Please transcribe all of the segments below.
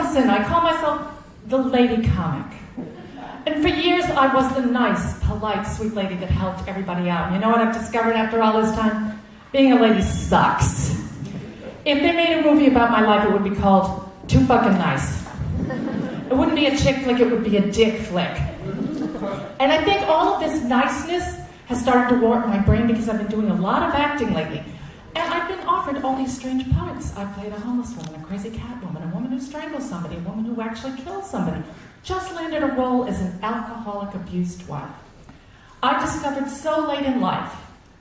MicheleMortensen. I call myself the lady comic. And for years, I was the nice, polite, sweet lady that helped everybody out. And you know what I've discovered after all this time? Being a lady sucks. If they made a movie about my life, it would be called Too Fucking Nice. It wouldn't be a chick flick, it would be a dick flick. And I think all of this niceness has started to warp my brain because I've been doing a lot of acting lately. And I've been offered all these strange parts. I've played a homeless woman, a crazy cat woman, a woman who strangles somebody, a woman who actually kills somebody. Just landed a role as an alcoholic, abused wife. I discovered so late in life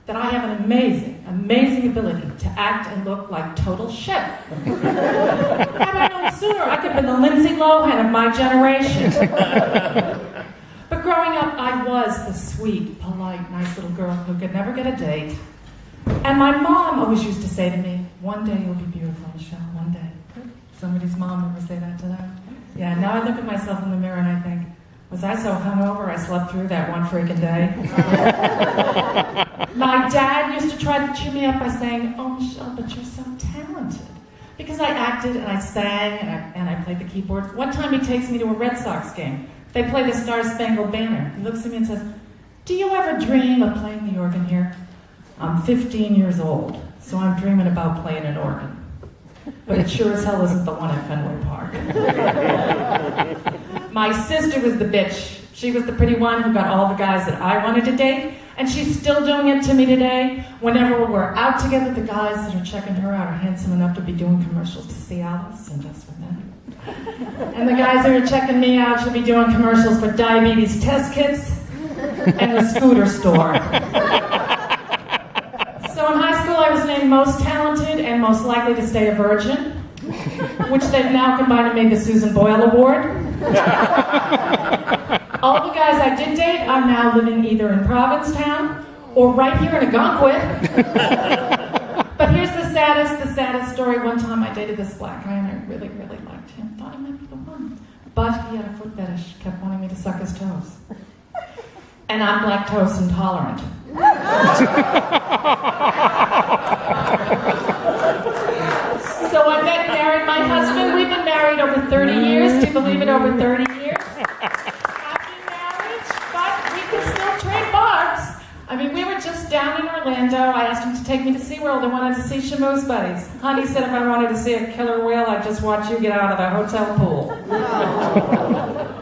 that I have an amazing, amazing ability to act and look like total shit. Had I known sooner, I could have been the Lindsay Lohan of my generation. But growing up, I was the sweet, polite, nice little girl who could never get a date. And my mom always used to say to me, one day you'll be beautiful, Michelle, one day. Somebody's mom ever say that to them? Yeah, now I look at myself in the mirror and I think, was I so hungover I slept through that one freaking day? My dad used to try to cheer me up by saying, oh, Michelle, but you're so talented. Because I acted and I sang and I played the keyboard. One time he takes me to a Red Sox game. They play the Star-Spangled Banner. He looks at me and says, do you ever dream of playing the organ here? I'm 15 years old, so I'm dreaming about playing an organ. But it sure as hell isn't the one at Fenway Park. My sister was the bitch. She was the pretty one who got all the guys that I wanted to date, and she's still doing it to me today. Whenever we're out together, the guys that are checking her out are handsome enough to be doing commercials for Cialis and Just for Men. And the guys that are checking me out should be doing commercials for diabetes test kits and the scooter store. So in high school, I was named most talented and most likely to stay a virgin, which they've now combined and made the Susan Boyle Award. All the guys I did date are now living either in Provincetown or right here in Ogunquit. But here's the saddest story. One time I dated this black guy and I really, really liked him. Thought he might be the one. But he had a foot fetish, kept wanting me to suck his toes. And I'm lactose intolerant. So I met and married my husband. We've been married over 30 years. Do you believe it? Over 30 years. Happy marriage, but we can still trade barbs. I mean, we were just down in Orlando. I asked him to take me to SeaWorld. I wanted to see Shamu's buddies. Honey said if I wanted to see a killer whale, I'd just watch you get out of the hotel pool.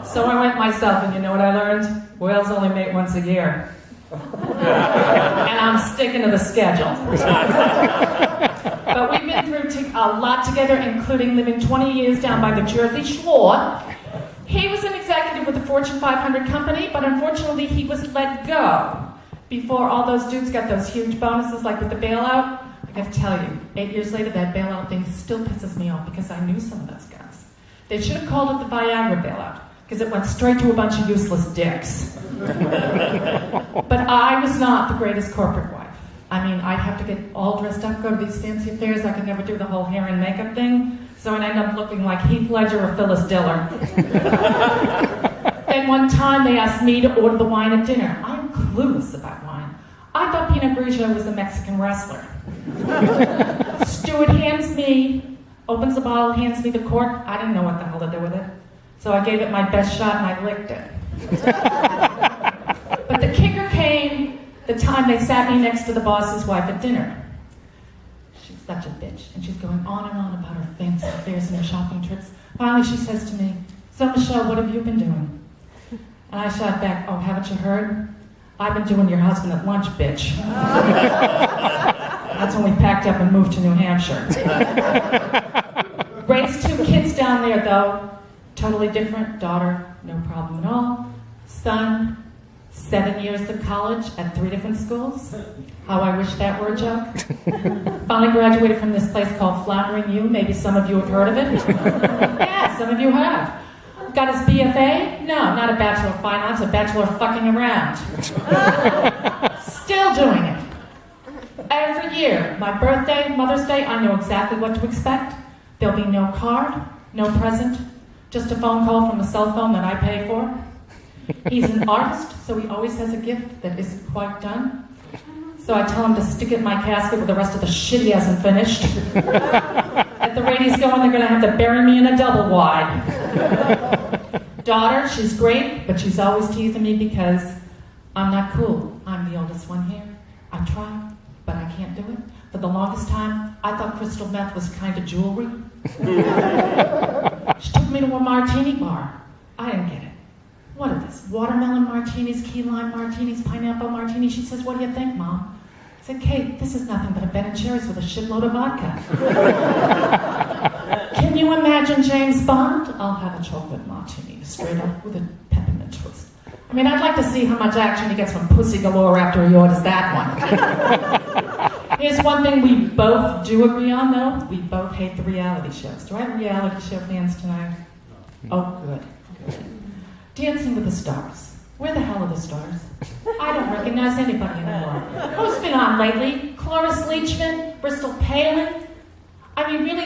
So I went myself, and you know what I learned? Whales only mate once a year. And I'm sticking to the schedule. But we've been through a lot together, including living 20 years down by the Jersey Shore. He was an executive with the Fortune 500 company, but unfortunately he was let go before all those dudes got those huge bonuses like with the bailout. I gotta tell you, 8 years later, that bailout thing still pisses me off because I knew some of those guys. They should have called it the Viagra bailout because it went straight to a bunch of useless dicks. But I was not the greatest corporate wife. I mean, I'd have to get all dressed up, go to these fancy affairs. I could never do the whole hair and makeup thing. So I'd end up looking like Heath Ledger or Phyllis Diller. And one time they asked me to order the wine at dinner. I'm clueless about wine. I thought Pinot Grigio was a Mexican wrestler. Steward opens the bottle, hands me the cork. I didn't know what the hell to do with it. So I gave it my best shot and I licked it. But the kicker came the time they sat me next to the boss's wife at dinner. She's such a bitch, and she's going on and on about her fancy affairs and her shopping trips. Finally, she says to me, so Michelle, what have you been doing? And I shot back, oh, haven't you heard? I've been doing your husband at lunch, bitch. That's when we packed up and moved to New Hampshire. Raised 2 kids down there, though. Totally different. Daughter, no problem at all. Son, 7 years of college at 3 different schools. How I wish that were a joke. Finally graduated from this place called Floundering U. Maybe some of you have heard of it. Yeah, some of you have. Got his BFA? No, not a Bachelor of Fine Arts, a Bachelor of Fucking Around. Still doing it. Every year, my birthday, Mother's Day, I know exactly what to expect. There'll be no card, no present, just a phone call from a cell phone that I pay for. He's an artist, so he always has a gift that isn't quite done. So I tell him to stick it in my casket where the rest of the shit he hasn't finished. At the rate Brady's going, they're going to have to bury me in a double wide. Daughter, she's great, but she's always teasing me because I'm not cool. I'm the oldest one here. I try, but I can't do it. For the longest time, I thought crystal meth was kind of jewelry. She took me to a martini bar. I didn't get it. What are this? Watermelon martinis, key lime martinis, pineapple martinis. She says, what do you think, Mom? I said, Kate, this is nothing but a Ben & Jerry's with a shitload of vodka. Can you imagine James Bond? I'll have a chocolate martini, straight up with a peppermint twist. I mean, I'd like to see how much action he gets from Pussy Galore after he orders that one. Here's one thing we both do agree on, though. We both hate the reality shows. Do I have reality show fans tonight? Oh, good. Dancing with the Stars. Where the hell are the stars? I don't recognize anybody anymore. Who's been on lately? Cloris Leachman? Bristol Palin? I mean, really,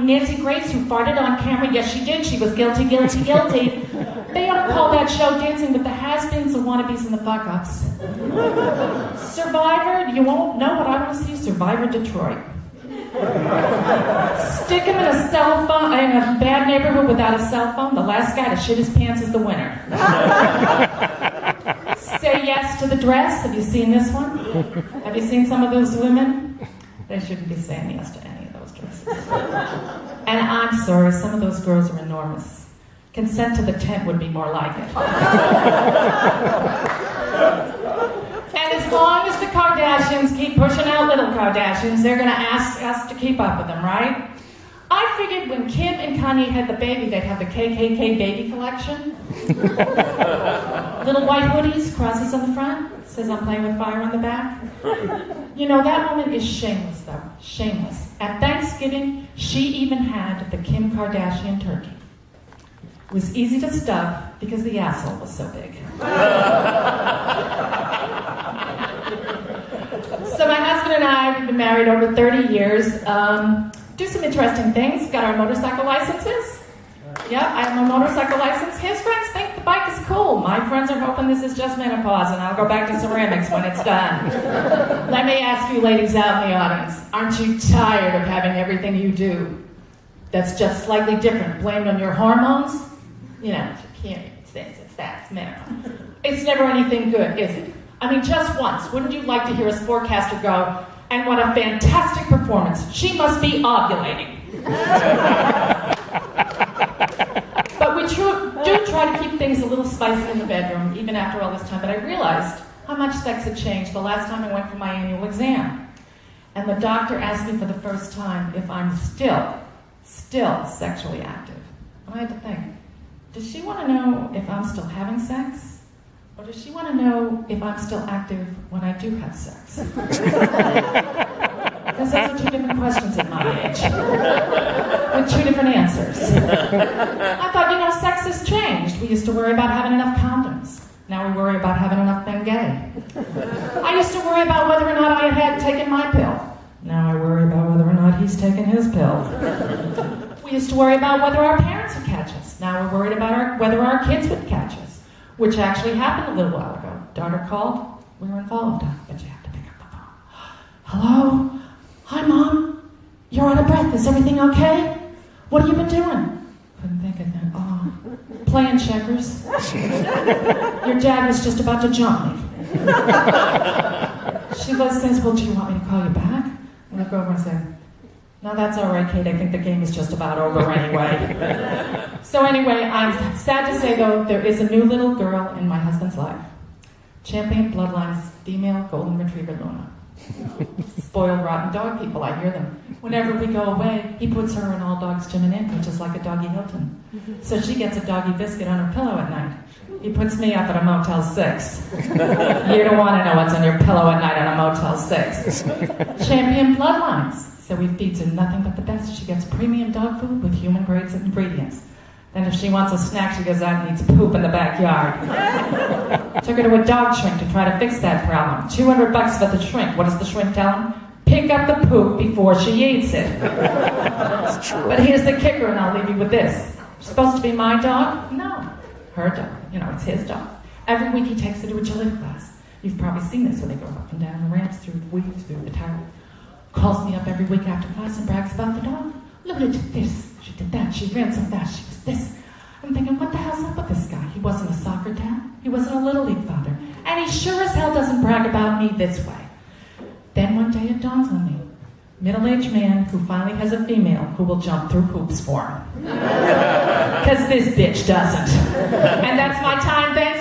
Nancy Grace, who farted on camera. Yes, she did. She was guilty. They ought to call that show Dancing with the Has-Beens, the Wannabes, and the Fuck-Ups. Survivor, you won't know what I want to see. Survivor Detroit. Stick him in a cell phone, in a bad neighborhood without a cell phone. The last guy to shit his pants is the winner. Say yes to the dress. Have you seen this one? Have you seen some of those women? They shouldn't be saying yes to any of those dresses. And I'm sorry, some of those girls are enormous. Consent to the tent would be more like it. And as long as the Kardashians keep pushing out little Kardashians, they're going to ask us to keep up with them, right? I figured when Kim and Kanye had the baby, they'd have the KKK baby collection. Little white hoodies, crosses on the front, says I'm playing with fire on the back. You know, that woman is shameless, though. Shameless. At Thanksgiving, she even had the Kim Kardashian turkey. It was easy to stuff because the asshole was so big. So my husband and I, we've been married over 30 years. Do some interesting things. Got our motorcycle licenses. Yep, I have my motorcycle license. His friends think the bike is cool. My friends are hoping this is just menopause and I'll go back to ceramics when it's done. Let me ask you ladies out in the audience, aren't you tired of having everything you do that's just slightly different, blamed on your hormones? You know, you can't, it's this, it's that, it's menopause. It's never anything good, is it? I mean, just once, wouldn't you like to hear a sportcaster go, and what a fantastic performance. She must be ovulating. But we do try to keep things a little spicy in the bedroom, even after all this time. But I realized how much sex had changed the last time I went for my annual exam. And the doctor asked me for the first time if I'm still sexually active. And I had to think, does she want to know if I'm still having sex? Or does she want to know if I'm still active when I do have sex? Because those are two different questions at my age. With two different answers. I thought, sex has changed. We used to worry about having enough condoms. Now we worry about having enough Bengay. I used to worry about whether or not I had taken my pill. Now I worry about whether or not he's taken his pill. We used to worry about whether our parents would catch us. Now we're worried about whether our kids would catch us. Which actually happened a little while ago. Daughter called, we were involved, but you have to pick up the phone. Hello? Hi, Mom? You're out of breath. Is everything okay? What have you been doing? Couldn't think of that. Oh, playing checkers. Your dad was just about to jump me. She says, well, do you want me to call you back? And I go over and say, no, that's all right, Kate. I think the game is just about over anyway. So anyway, I'm sad to say, though, there is a new little girl in my husband's life. Champion Bloodlines female golden retriever Luna. Spoiled, rotten dog people, I hear them. Whenever we go away, he puts her in All Dogs Gym and Inn, which is like a doggy Hilton. So she gets a doggy biscuit on her pillow at night. He puts me up at a Motel 6. You don't want to know what's on your pillow at night on a Motel 6. Champion Bloodlines. So we feed her nothing but the best. She gets premium dog food with human-grade ingredients. Then if she wants a snack, she goes out and eats poop in the backyard. Took her to a dog shrink to try to fix that problem. $200 for the shrink. What does the shrink tell him? Pick up the poop before she eats it. That's true. But here's the kicker, and I'll leave you with this. Supposed to be my dog? No. Her dog. It's his dog. Every week he takes her to agility class. You've probably seen this, where they go up and down the ramps, through the weeds, through the tower. Calls me up every week after class and brags about the dog. Lily did this, she did that, she ran so fast, she was this. I'm thinking, what the hell's up with this guy? He wasn't a soccer dad, he wasn't a Little League father, and he sure as hell doesn't brag about me this way. Then one day it dawns on me. Middle-aged man who finally has a female who will jump through hoops for him. Because this bitch doesn't. And that's my time. Thank